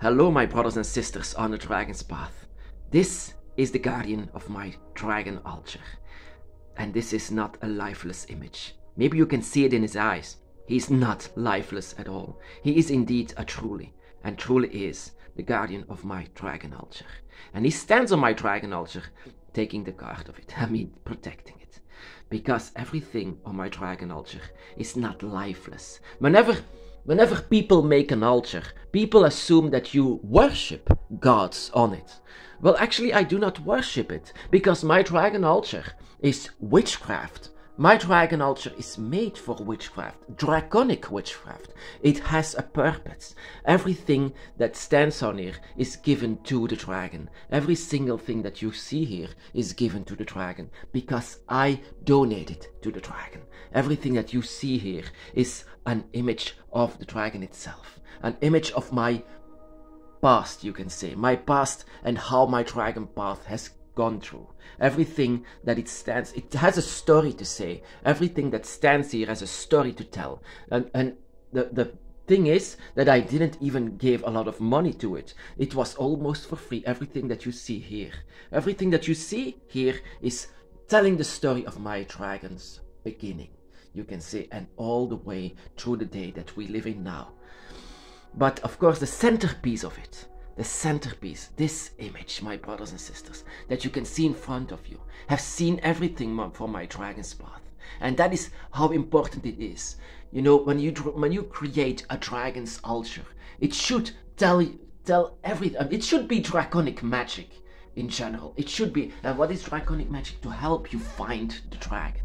Hello, my brothers and sisters on the Dragon's Path. This is the guardian of my dragon altar. And this is not a lifeless image. Maybe you can see it in his eyes. He is not lifeless at all. He is indeed a truly, and truly is, the guardian of my dragon altar. And he stands on my dragon altar, taking the guard of it. Protecting it. Because everything on my dragon altar is not lifeless. Whenever people make an altar, people assume that you worship gods on it. Well, actually, I do not worship it, because my dragon altar is witchcraft. My dragon altar is made for witchcraft, draconic witchcraft. It has a purpose. Everything that stands on here is given to the dragon. Every single thing that you see here is given to the dragon, because I donated to the dragon. Everything that you see here is an image of the dragon itself. An image of my past, you can say. My past and how my dragon path has gone through. Everything that it stands, it has a story to say. Everything that stands here has a story to tell. And the thing is that I didn't even give a lot of money to it. It was almost for free. Everything that you see here. Everything that you see here is telling the story of my dragon's beginning, you can say, and all the way through the day that we live in now. But of course, the centerpiece of it, the centerpiece, this image, my brothers and sisters, that you can see in front of you, have seen everything from my dragon's path. And that is how important it is. You know, when you create a dragon's altar, it should tell everything. It should be draconic magic in general. It should be. And what is draconic magic? To help you find the dragon,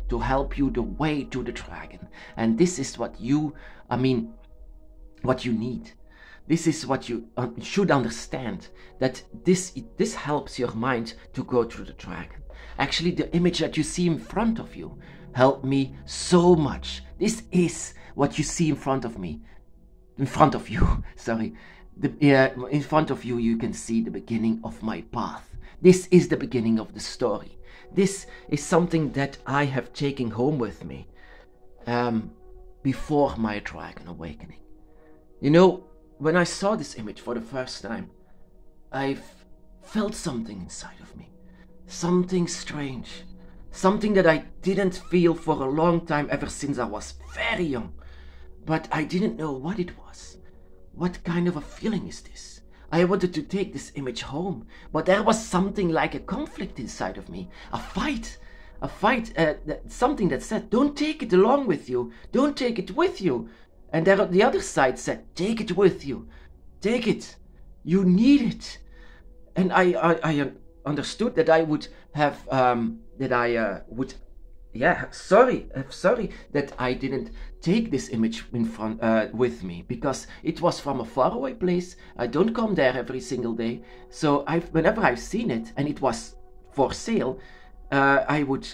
to help you the way to the dragon. And this is what what you need. This is what you should understand, that this helps your mind to go through the dragon. Actually, the image that you see in front of you helped me so much. This is what you see in front of me. In front of you, sorry. In front of you, you can see the beginning of my path. This is the beginning of the story. This is something that I have taken home with me before my dragon awakening. You know, when I saw this image for the first time, I felt something inside of me. Something strange. Something that I didn't feel for a long time, ever since I was very young. But I didn't know what it was. What kind of a feeling is this? I wanted to take this image home, but there was something like a conflict inside of me. A fight, something that said, don't take it along with you. Don't take it with you. And the other side said, take it with you. Take it. You need it. And I understood that I would have, sorry that I didn't take this image in front with me, because it was from a faraway place. I don't come there every single day. So whenever I've seen it and it was for sale, I would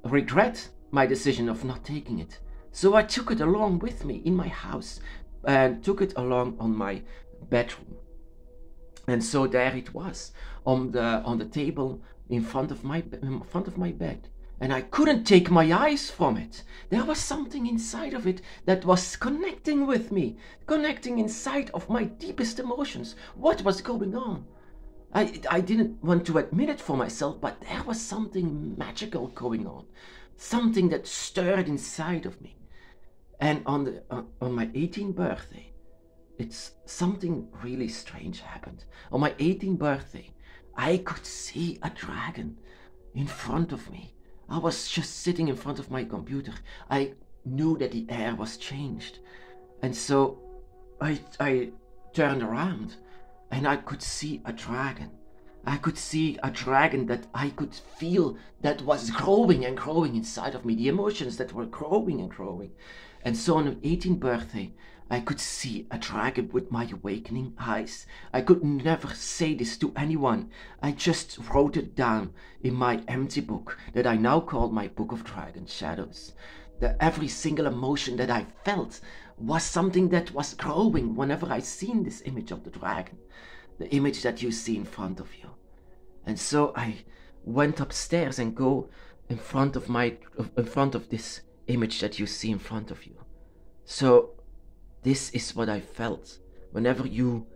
regret my decision of not taking it. So I took it along with me in my house and took it along on my bedroom. And so there it was on the table in front of my bed. And I couldn't take my eyes from it. There was something inside of it that was connecting with me, connecting inside of my deepest emotions. What was going on? I didn't want to admit it for myself, but there was something magical going on. Something that stirred inside of me. And on my 18th birthday, it's something really strange happened. On my 18th birthday, I could see a dragon in front of me. I was just sitting in front of my computer. I knew that the air was changed. And so I turned around and I could see a dragon. I could see a dragon that I could feel that was growing and growing inside of me. The emotions that were growing and growing. And so on my 18th birthday, I could see a dragon with my awakening eyes. I could never say this to anyone. I just wrote it down in my empty book that I now call my Book of Dragon Shadows. That every single emotion that I felt was something that was growing whenever I seen this image of the dragon. The image that you see in front of you. And so I went upstairs and go in front of this image that you see in front of you. So this is what I felt whenever you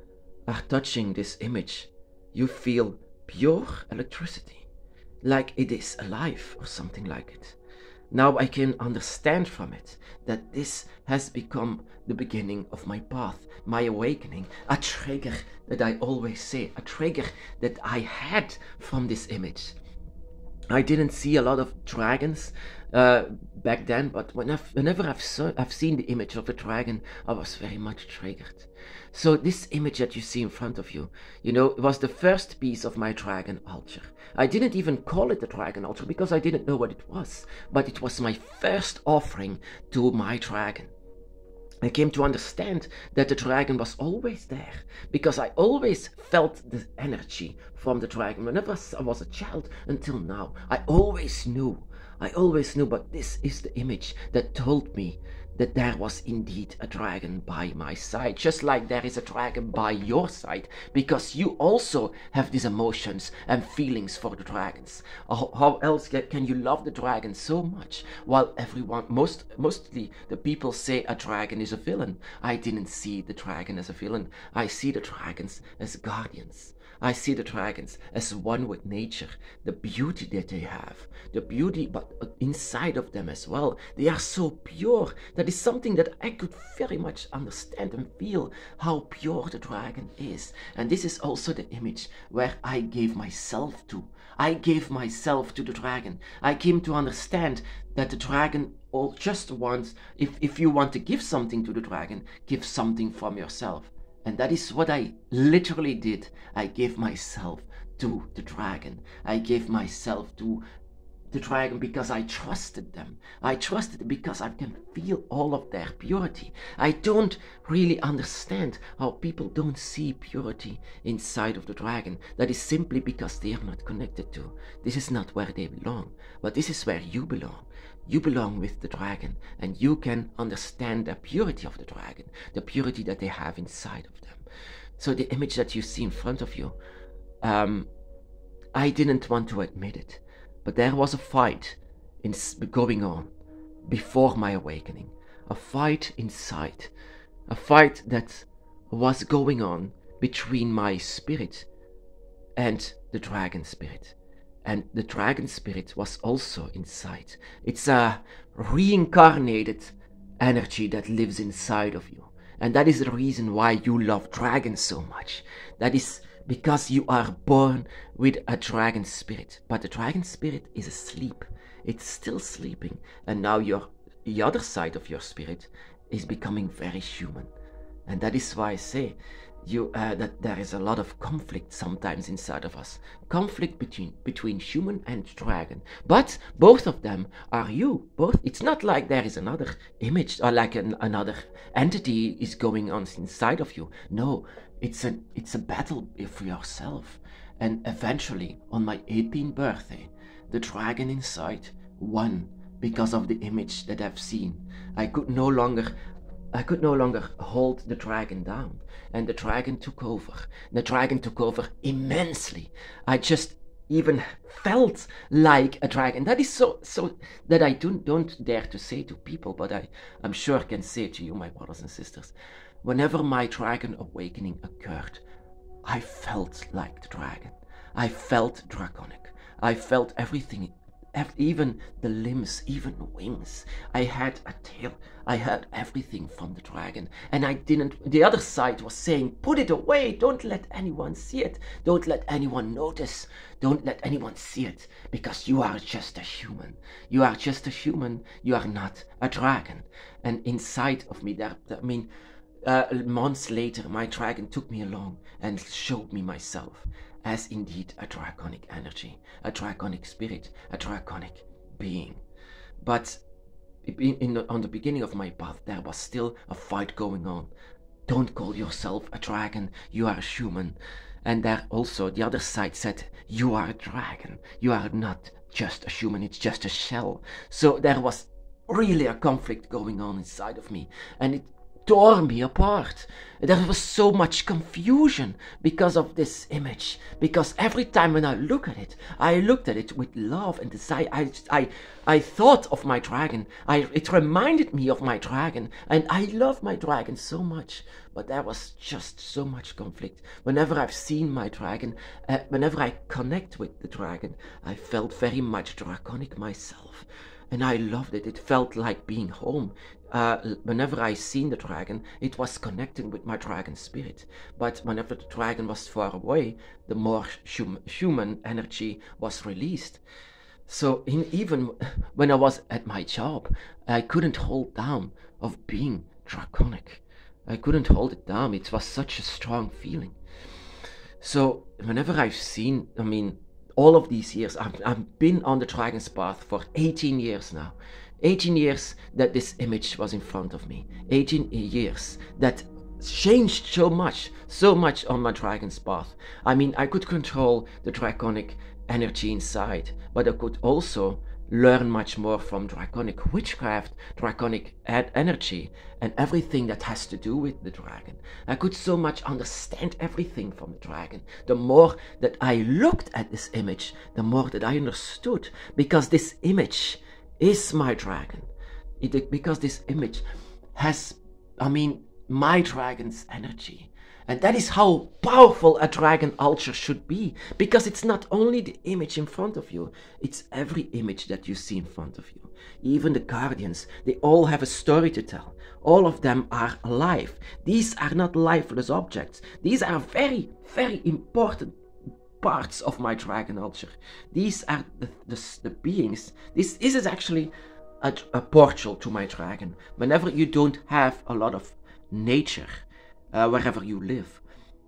are touching this image, you feel pure electricity, like it is alive or something like it. Now I can understand from it that this has become the beginning of my path, my awakening, a trigger that I always say, a trigger that I had from this image. I didn't see a lot of dragons back then, but whenever I've seen the image of a dragon, I was very much triggered. So this image that you see in front of you, you know, it was the first piece of my dragon altar. I didn't even call it a dragon altar because I didn't know what it was, but it was my first offering to my dragon. I came to understand that the dragon was always there because I always felt the energy from the dragon. Whenever I was a child until now, I always knew, but this is the image that told me that there was indeed a dragon by my side, just like there is a dragon by your side, because you also have these emotions and feelings for the dragons. How else can you love the dragon so much while everyone, mostly the people say a dragon is a villain? I didn't see the dragon as a villain. I see the dragons as guardians. I see the dragons as one with nature, the beauty that they have, the beauty but inside of them as well. They are so pure. That is something that I could very much understand and feel how pure the dragon is. And this is also the image where I gave myself to. I gave myself to the dragon. I came to understand that the dragon just wants, if you want to give something to the dragon, give something from yourself. And that is what I literally did. I gave myself to the dragon. I gave myself to the dragon because I trusted them. I trusted because I can feel all of their purity. I don't really understand how people don't see purity inside of the dragon. That is simply because they are not connected to. This is not where they belong, but this is where you belong. You belong with the dragon, and you can understand the purity of the dragon, the purity that they have inside of them. So the image that you see in front of you, I didn't want to admit it, but there was a fight going on before my awakening, a fight inside, a fight that was going on between my spirit and the dragon spirit. And the dragon spirit was also inside. It's a reincarnated energy that lives inside of you. And that is the reason why you love dragons so much. That is because you are born with a dragon spirit. But the dragon spirit is asleep. It's still sleeping. And now the other side of your spirit is becoming very human. And that is why I say that there is a lot of conflict sometimes inside of us. Conflict between human and dragon. But both of them are you. Both. It's not like there is another image or like another entity is going on inside of you. No, it's a battle for yourself. And eventually, on my 18th birthday, the dragon inside won because of the image that I've seen. I could no longer hold the dragon down, and the dragon took over. The dragon took over immensely. I just even felt like a dragon. That is so that I don't dare to say to people, but I'm sure I can say to you, my brothers and sisters. Whenever my dragon awakening occurred, I felt like the dragon. I felt draconic. I felt everything. Even the limbs, even wings. I had a tail. I had everything from the dragon. And the other side was saying, put it away. Don't let anyone see it. Don't let anyone notice. Don't let anyone see it. Because you are just a human. You are just a human. You are not a dragon. And inside of me, months later, my dragon took me along and showed me myself as indeed a draconic energy, a draconic spirit, a draconic being. But on the beginning of my path, there was still a fight going on. Don't call yourself a dragon, you are a human. And there also, the other side said, you are a dragon, you are not just a human, it's just a shell. So there was really a conflict going on inside of me. And tore me apart. There was so much confusion because of this image. Because every time when I looked at it with love and desire. I thought of my dragon. It reminded me of my dragon. And I love my dragon so much. But there was just so much conflict. Whenever I've seen my dragon, whenever I connect with the dragon, I felt very much draconic myself. And I loved it. It felt like being home. Whenever I seen the dragon, it was connecting with my dragon spirit. But whenever the dragon was far away, the more human energy was released. So even when I was at my job, I couldn't hold down of being draconic. I couldn't hold it down. It was such a strong feeling. So whenever I've seen, all of these years, I've been on the dragon's path for 18 years now. 18 years that this image was in front of me. 18 years that changed so much on my dragon's path. I could control the draconic energy inside, but I could also learn much more from draconic witchcraft, draconic energy, and everything that has to do with the dragon. I could so much understand everything from the dragon. The more that I looked at this image, the more that I understood, because this image is my dragon. Because this image has, my dragon's energy. And that is how powerful a dragon altar should be. Because it's not only the image in front of you, it's every image that you see in front of you. Even the guardians, they all have a story to tell. All of them are alive. These are not lifeless objects. These are very, very important parts of my dragon altar. These are the beings. This is actually a portal to my dragon. Whenever you don't have a lot of nature, wherever you live,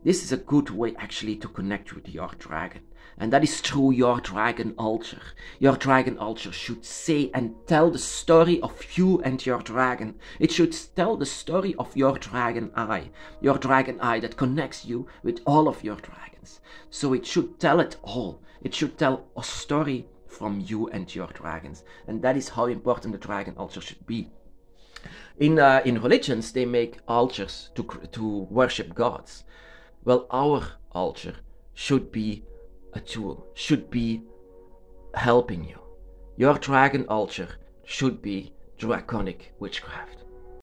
this is a good way actually to connect with your dragon. And that is through your dragon altar. Your dragon altar should say and tell the story of you and your dragon. It should tell the story of your dragon eye that connects you with all of your dragons. So it should tell it all. It should tell a story from you and your dragons. And that is how important the dragon altar should be. In religions, they make altars to worship gods. Well, our altar should be a tool, should be helping you. Your dragon altar should be draconic witchcraft.